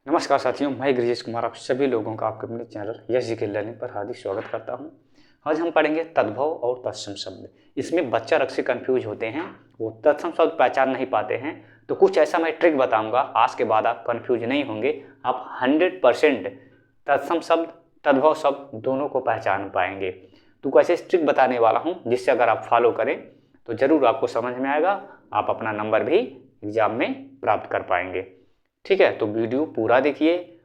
नमस्कार साथियों, मैं गृजेश कुमार आप सभी लोगों का आपके अपने चैनल यस जी के लर्निंग पर हार्दिक स्वागत करता हूं। आज हम पढ़ेंगे तद्भव और तत्सम शब्द। इसमें बच्चा अक्सर कंफ्यूज होते हैं, वो तत्सम शब्द पहचान नहीं पाते हैं। तो कुछ ऐसा मैं ट्रिक बताऊंगा, आज के बाद आप कंफ्यूज नहीं होंगे। आप 100% तत्सम शब्द तद्भव शब्द दोनों को पहचान पाएंगे। तो कुछ ऐसे ट्रिक बताने वाला हूँ जिससे अगर आप फॉलो करें तो ज़रूर आपको समझ में आएगा, आप अपना नंबर भी एग्जाम में प्राप्त कर पाएंगे। ठीक है, तो वीडियो पूरा देखिए।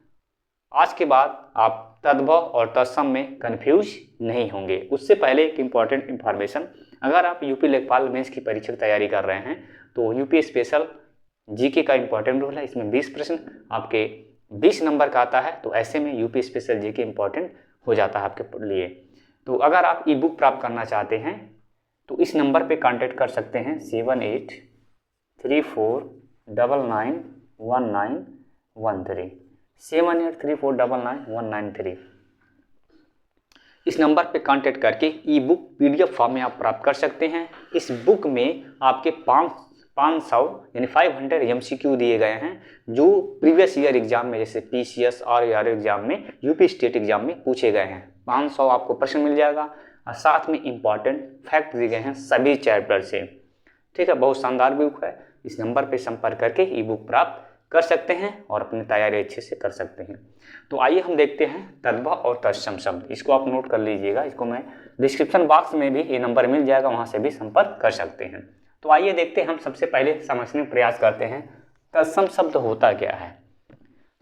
आज के बाद आप तद्भव और तत्सम में कंफ्यूज नहीं होंगे। उससे पहले एक इम्पॉर्टेंट इन्फॉर्मेशन, अगर आप यूपी लेखपाल मेंस की परीक्षा की तैयारी कर रहे हैं तो यूपी स्पेशल जीके का इम्पॉर्टेंट रूल है। इसमें 20 प्रश्न आपके 20 नंबर का आता है, तो ऐसे में यूपी स्पेशल जीके इम्पॉर्टेंट हो जाता है आपके लिए। तो अगर आप ई बुक प्राप्त करना चाहते हैं तो इस नंबर पर कॉन्टेक्ट कर सकते हैं 7834991913 7834991913। इस नंबर पे कांटेक्ट करके ई बुक PDF फॉर्म में आप प्राप्त कर सकते हैं। इस बुक में आपके 500 यानी 500 MCQ दिए गए हैं जो प्रीवियस ईयर एग्जाम में, जैसे PCS और AR एग्जाम में, यूपी स्टेट एग्जाम में पूछे गए हैं। 500 आपको प्रश्न मिल जाएगा और साथ में इम्पॉर्टेंट फैक्ट दिए गए हैं सभी चैप्टर से। ठीक है, बहुत शानदार बुक है। इस नंबर पर संपर्क करके ई बुक प्राप्त कर सकते हैं और अपनी तैयारी अच्छे से कर सकते हैं। तो आइए हम देखते हैं तद्भव और तत्सम शब्द। इसको आप नोट कर लीजिएगा, इसको मैं डिस्क्रिप्शन बॉक्स में भी ये नंबर मिल जाएगा, वहां से भी संपर्क कर सकते हैं। तो आइए देखते हैं, हम सबसे पहले समझने का प्रयास करते हैं तत्सम शब्द होता क्या है।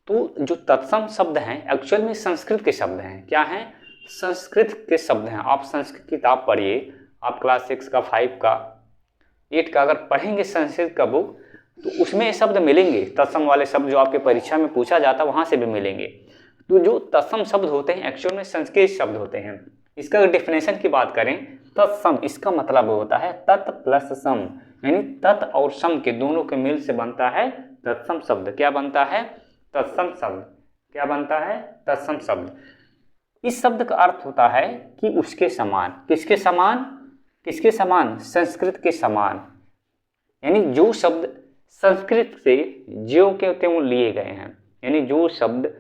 तो जो तत्सम शब्द हैं एक्चुअल में संस्कृत के शब्द हैं। क्या हैं? संस्कृत के शब्द हैं। आप संस्कृत किताब पढ़िए, आप क्लास 6 का, 5 का, 8 का अगर पढ़ेंगे संस्कृत का बुक तो उसमें शब्द मिलेंगे। तत्सम वाले शब्द जो आपके परीक्षा में पूछा जाता है वहां से भी मिलेंगे। तो जो तत्सम शब्द होते हैं एक्चुअल में संस्कृत शब्द होते हैं। इसका अगर डेफिनेशन की बात करें, तत्सम इसका मतलब होता है तत् प्लस सम, यानी तत् और सम के दोनों के मिल से बनता है तत्सम शब्द। क्या बनता है? तत्सम शब्द। क्या बनता है? तत्सम शब्द। इस शब्द का अर्थ होता है कि उसके समान। किसके समान? किसके समान? संस्कृत के समान। यानी जो शब्द संस्कृत से ज्यों के त्यों लिए गए हैं, यानी जो शब्द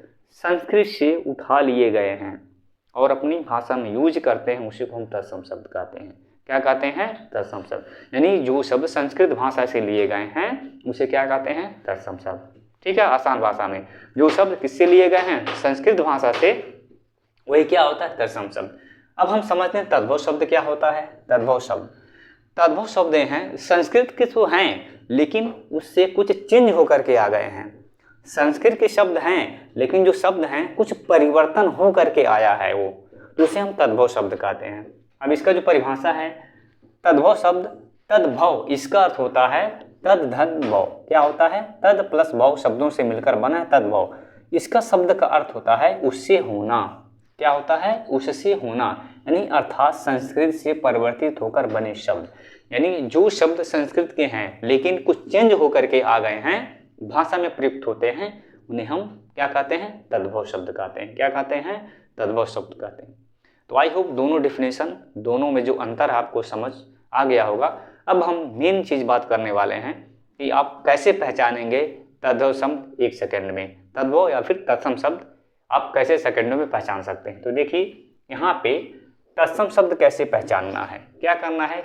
संस्कृत से उठा लिए गए हैं और अपनी भाषा में यूज करते हैं, उसी को हम तत्सम शब्द कहते हैं। क्या कहते हैं? तत्सम शब्द। यानी जो शब्द संस्कृत भाषा से लिए गए हैं उसे क्या कहते हैं? तत्सम शब्द। ठीक है, आसान भाषा में जो शब्द किससे लिए गए हैं? संस्कृत भाषा से, वही क्या होता है? तत्सम शब्द। अब हम समझते हैं तद्भव शब्द क्या होता है। तद्भव शब्द, तद्भव शब्द हैं संस्कृत के तो हैं लेकिन उससे कुछ चेंज होकर के आ गए हैं। संस्कृत के शब्द हैं लेकिन जो शब्द हैं कुछ परिवर्तन हो करके आया है वो, तो उसे हम तद्भव शब्द कहते हैं। अब इसका जो परिभाषा है, तद्भव शब्द, तद्भव इसका अर्थ होता है तद धन भव। क्या होता है? तद प्लस भव शब्दों से मिलकर बना है तद्भव। इसका शब्द का अर्थ होता है उससे होना। क्या होता है? उससे होना, यानी अर्थात संस्कृत से परिवर्तित होकर बने शब्द। यानी जो शब्द संस्कृत के हैं लेकिन कुछ चेंज होकर के आ गए हैं, भाषा में प्रयुक्त होते हैं, उन्हें हम क्या कहते हैं? तद्भव शब्द कहते हैं। क्या कहते हैं? तद्भव शब्द कहते हैं। तो आई होप दोनों डिफिनेशन, दोनों में जो अंतर है आपको समझ आ गया होगा। अब हम मेन चीज बात करने वाले हैं कि आप कैसे पहचानेंगे तद्भव शब्द 1 सेकेंड में। तद्भव या फिर तत्सम शब्द आप कैसे सेकंडों में पहचान सकते हैं। तो देखिए यहाँ पे तत्सम शब्द कैसे पहचानना है। क्या करना है?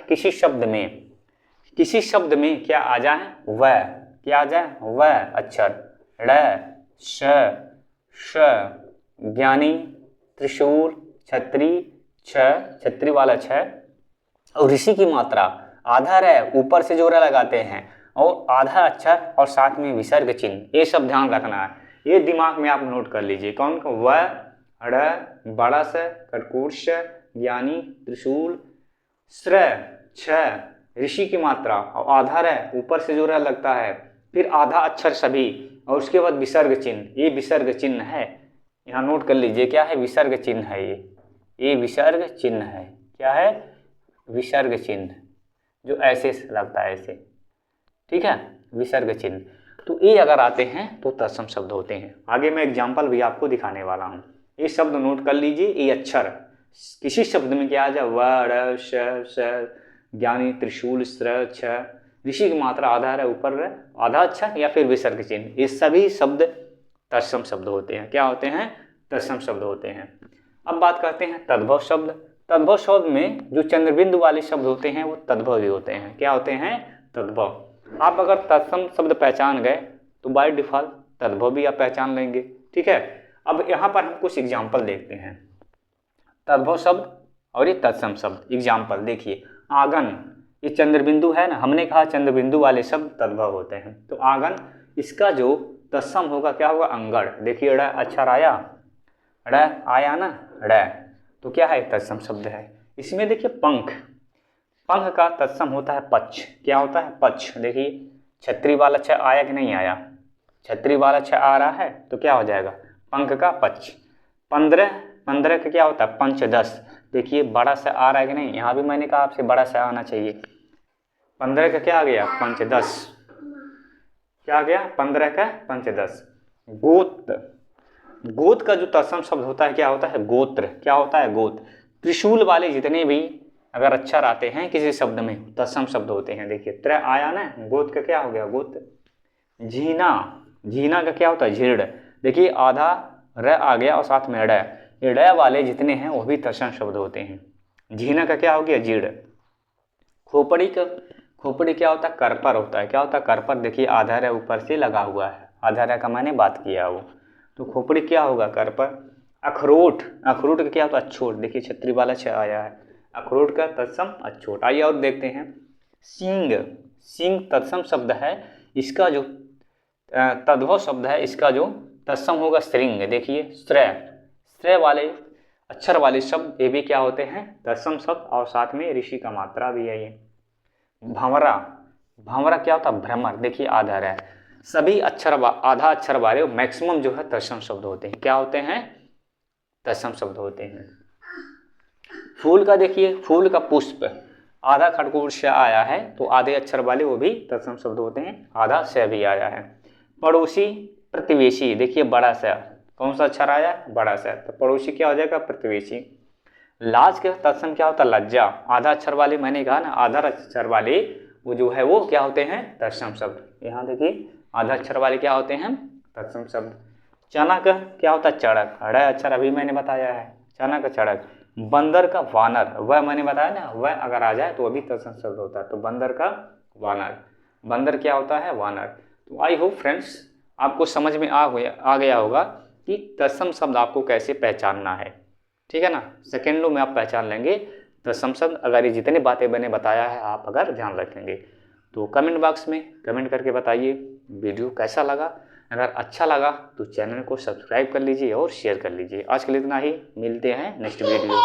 किसी शब्द में क्या आ जाए? वह। क्या आ जाए? वह अक्षर, ड़, श, श, ज्ञानी, त्रिशूल, छत्री, छ, छत्री वाला छ, और ऋषि की मात्रा आधा र ऊपर से जो र लगाते हैं और आधा अक्षर और साथ में विसर्ग चिन्ह, ये सब ध्यान रखना है। ये दिमाग में आप नोट कर लीजिए। कौन को? व, ड़, बड़ा स, कर्कूर्ष, ज्ञानी, त्रिशूल, स्र, छ, ऋषि की मात्रा और आधा र ऊपर से जो र लगता है, फिर आधा अक्षर सभी, और उसके बाद विसर्ग चिन्ह। ये विसर्ग चिन्ह है, यहाँ नोट कर लीजिए। क्या है? विसर्ग चिन्ह है ये विसर्ग चिन्ह है। क्या है? विसर्ग चिन्ह, जो ऐसे लगता है ऐसे। ठीक है, विसर्ग चिन्ह। तो ये अगर आते हैं तो तत्सम शब्द होते हैं। आगे मैं एग्जाम्पल भी आपको दिखाने वाला हूँ। ये शब्द नोट कर लीजिए। ये अक्षर किसी शब्द में क्या आ जाए? व, ड़, श, ज्ञानी, त्रिशूल, स्र, छ, ऋषि की मात्रा आधा है ऊपर है, आधा अक्षर या फिर विसर्ग चिन्ह, ये सभी शब्द तत्सम शब्द होते हैं। क्या होते हैं? तत्सम शब्द होते हैं। अब बात करते हैं तद्भव शब्द। तद्भव शब्द में जो चंद्रबिंदु वाले शब्द होते हैं वो तद्भव ही होते हैं। क्या होते हैं? तद्भव। आप अगर तत्सम शब्द पहचान गए तो बाय डिफॉल्ट तद्भव भी आप पहचान लेंगे। ठीक है। अब यहाँ पर हम कुछ एग्जाम्पल देखते हैं, तद्भव शब्द और ये तत्सम शब्द। एग्जाम्पल देखिए, आंगन, ये चंद्रबिंदु है ना, हमने कहा चंद्रबिंदु वाले शब्द तद्भव होते हैं। तो आंगन, इसका जो तत्सम होगा क्या होगा? अंगड़। देखिए ड़ अक्षर आया, ड़ आया ना, ड़, तो क्या है? तत्सम शब्द है। इसमें देखिए पंख, पंख का तत्सम होता है पक्ष। क्या होता है? पक्ष। देखिए छतरी वाला छ आया कि नहीं आया? छतरी वाला छ आ रहा है तो क्या हो जाएगा? पंख का पक्ष। 15, 15 का क्या होता है? पंच 10। देखिए बड़ा सा आ रहा है कि नहीं? यहाँ भी मैंने कहा आपसे बड़ा सा आना चाहिए। 15 का क्या आ गया? पंच 10। क्या आ गया? 15 का पंच 10। गोत, गोत का जो तत्सम शब्द होता है क्या होता है? गोत्र। क्या होता है? गोत्र। त्रिशूल वाले जितने भी अगर अक्षर आते हैं किसी शब्द में तत्सम शब्द होते हैं। देखिए त्र आया ना, गोत का क्या हो गया? गोत्र। झीना, झीना का क्या होता है? झीड़। देखिए आधा र आ गया और साथ में ड़, ये ड़ वाले जितने हैं वो भी तत्सम शब्द होते हैं। झीना का क्या हो गया? जीड़। खोपड़ी का, खोपड़ी क्या होता है? करपर होता है। क्या होता है? करपर। देखिए आधा र ऊपर से लगा हुआ है, आधा र का मैंने बात किया वो, तो खोपड़ी क्या होगा? करपर। अखरोट, अखरोट का क्या होता है? अछोट। देखिए छतरी वाला छ आया है, अखरोट का तत्सम अछोट। आइए और देखते हैं सींग, सींग तत्सम शब्द है। इसका जो तद्भव शब्द है, इसका जो तत्सम होगा श्रृंग। देखिए श्रय, श्रय वाले अक्षर वाले शब्द ये भी क्या होते हैं? तत्सम शब्द, और साथ में ऋषि का मात्रा भी है ये। भंवरा, भंवरा क्या होता है? भ्रमर। देखिए आधा है, सभी अक्षर आधा अक्षर वाले मैक्सिमम जो है तत्सम शब्द होते हैं। क्या होते हैं? तत्सम शब्द होते हैं। फूल का देखिए, फूल का पुष्प, आधा खड़गोश से आया है तो आधे अक्षर वाले वो भी तत्सम शब्द होते हैं, आधा से भी आया है। पड़ोसी, प्रतिवेशी, देखिए बड़ा सा, कौन सा अक्षर आया? बड़ा सा, तो पड़ोसी क्या हो जाएगा? प्रतिवेशी। लाज का तत्सम क्या होता है? लज्जा। आधा अक्षर वाले मैंने कहा ना, आधा अक्षर वाले वो जो है वो क्या होते हैं? तत्सम शब्द। यहाँ देखिए आधा अक्षर वाले क्या होते हैं? तत्सम शब्द। चना का क्या होता है? चढ़क। ड़ अक्षर अभी मैंने बताया है, चना का चढ़क। बंदर का वानर, वह मैंने बताया ना, वह अगर आ जाए तो अभी तत्सम शब्द होता है, तो बंदर का वानर। बंदर क्या होता है? वानर। तो आई होप फ्रेंड्स आपको समझ में आ गया होगा कि तत्सम शब्द आपको कैसे पहचानना है। ठीक है ना, सेकेंडों में आप पहचान लेंगे तत्सम शब्द, अगर ये जितनी बातें मैंने बताया है आप अगर ध्यान रखेंगे। तो कमेंट बॉक्स में कमेंट करके बताइए वीडियो कैसा लगा। अगर अच्छा लगा तो चैनल को सब्सक्राइब कर लीजिए और शेयर कर लीजिए। आज के लिए इतना ही, मिलते हैं नेक्स्ट वीडियो।